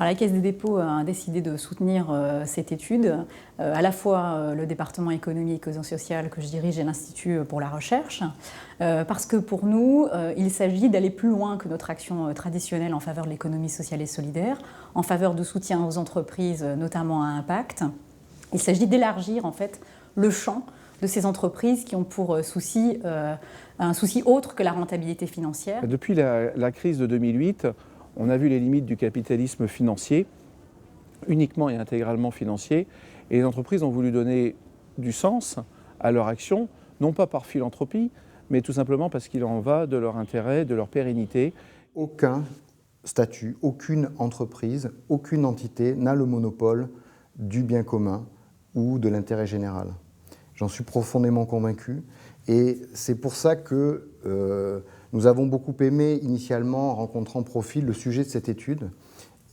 Alors, la Caisse des dépôts a décidé de soutenir cette étude, à la fois le département économie et cohésion sociale que je dirige et l'Institut pour la recherche, parce que pour nous, il s'agit d'aller plus loin que notre action traditionnelle en faveur de l'économie sociale et solidaire, en faveur de soutien aux entreprises, notamment à impact. Il s'agit d'élargir en fait le champ de ces entreprises qui ont pour souci un souci autre que la rentabilité financière. Depuis la crise de 2008, on a vu les limites du capitalisme financier, uniquement et intégralement financier, et les entreprises ont voulu donner du sens à leur action, non pas par philanthropie, mais tout simplement parce qu'il en va de leur intérêt, de leur pérennité. Aucun statut, aucune entreprise, aucune entité n'a le monopole du bien commun ou de l'intérêt général. J'en suis profondément convaincu et c'est pour ça que nous avons beaucoup aimé initialement, en rencontrant Profil, le sujet de cette étude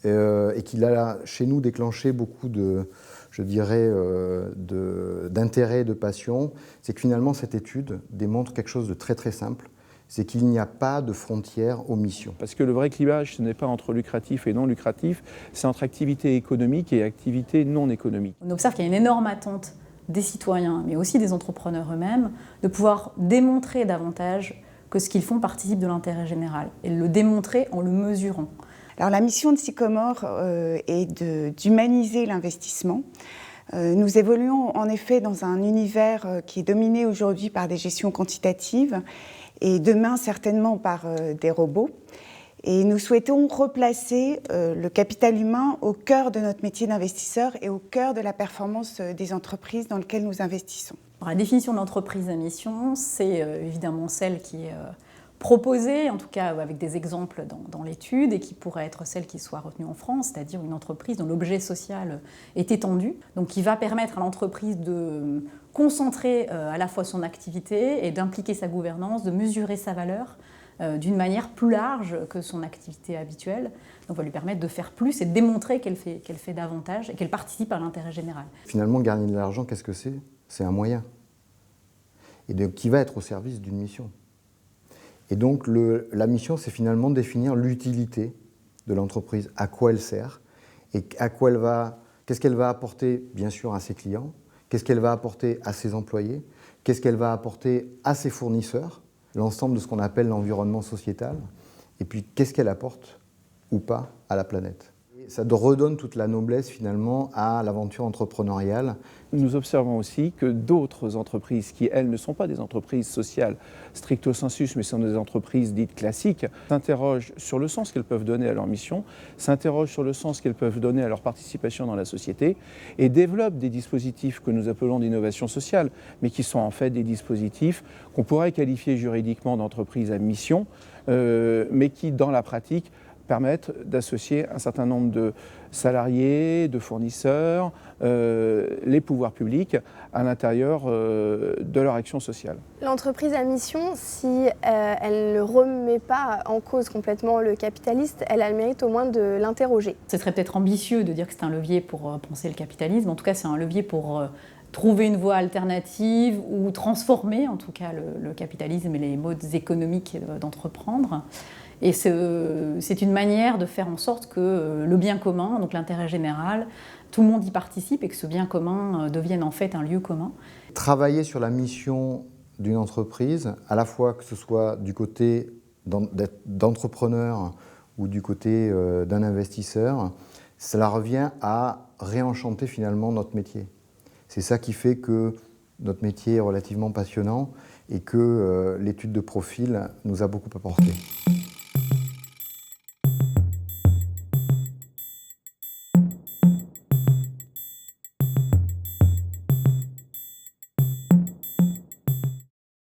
et qu'il a chez nous déclenché beaucoup d'intérêt, de passion. C'est que finalement cette étude démontre quelque chose de très très simple, c'est qu'il n'y a pas de frontière aux missions. Parce que le vrai clivage, ce n'est pas entre lucratif et non lucratif, c'est entre activité économique et activité non économique. On observe qu'il y a une énorme attente des citoyens, mais aussi des entrepreneurs eux-mêmes, de pouvoir démontrer davantage que ce qu'ils font participe de l'intérêt général, et le démontrer en le mesurant. Alors la mission de Sycomore est d'humaniser l'investissement. Nous évoluons en effet dans un univers qui est dominé aujourd'hui par des gestions quantitatives et demain certainement par des robots. Et nous souhaitons replacer le capital humain au cœur de notre métier d'investisseur et au cœur de la performance des entreprises dans lesquelles nous investissons. La définition de l'entreprise à mission, c'est évidemment celle qui est proposée, en tout cas avec des exemples dans l'étude, et qui pourrait être celle qui soit retenue en France, c'est-à-dire une entreprise dont l'objet social est étendu, donc qui va permettre à l'entreprise de concentrer à la fois son activité et d'impliquer sa gouvernance, de mesurer sa valeur d'une manière plus large que son activité habituelle. Donc va lui permettre de faire plus et de démontrer qu'elle fait davantage et qu'elle participe à l'intérêt général. Finalement, gagner de l'argent, qu'est-ce que c'est ? C'est un moyen. Et qui va être au service d'une mission. Et donc la mission, c'est finalement définir l'utilité de l'entreprise, à quoi elle sert, et qu'est-ce qu'elle va apporter, bien sûr, à ses clients, qu'est-ce qu'elle va apporter à ses employés, qu'est-ce qu'elle va apporter à ses fournisseurs, l'ensemble de ce qu'on appelle l'environnement sociétal, et puis qu'est-ce qu'elle apporte ou pas à la planète. Et ça redonne toute la noblesse finalement à l'aventure entrepreneuriale. Nous observons aussi que d'autres entreprises qui, elles, ne sont pas des entreprises sociales stricto sensus, mais sont des entreprises dites classiques, s'interrogent sur le sens qu'elles peuvent donner à leur mission, s'interrogent sur le sens qu'elles peuvent donner à leur participation dans la société et développent des dispositifs que nous appelons d'innovation sociale, mais qui sont en fait des dispositifs qu'on pourrait qualifier juridiquement d'entreprises à mission, mais qui, dans la pratique, permettent d'associer un certain nombre de salariés, de fournisseurs, les pouvoirs publics à l'intérieur de leur action sociale. L'entreprise à mission, si elle ne remet pas en cause complètement le capitaliste, elle a le mérite au moins de l'interroger. Ce serait peut-être ambitieux de dire que c'est un levier pour penser le capitalisme. En tout cas, c'est un levier pour trouver une voie alternative ou transformer en tout cas le capitalisme et les modes économiques d'entreprendre. Et c'est une manière de faire en sorte que le bien commun, donc l'intérêt général, tout le monde y participe et que ce bien commun devienne en fait un lieu commun. Travailler sur la mission d'une entreprise, à la fois que ce soit du côté d'entrepreneur ou du côté d'un investisseur, cela revient à réenchanter finalement notre métier. C'est ça qui fait que notre métier est relativement passionnant et que l'étude de Profil nous a beaucoup apporté.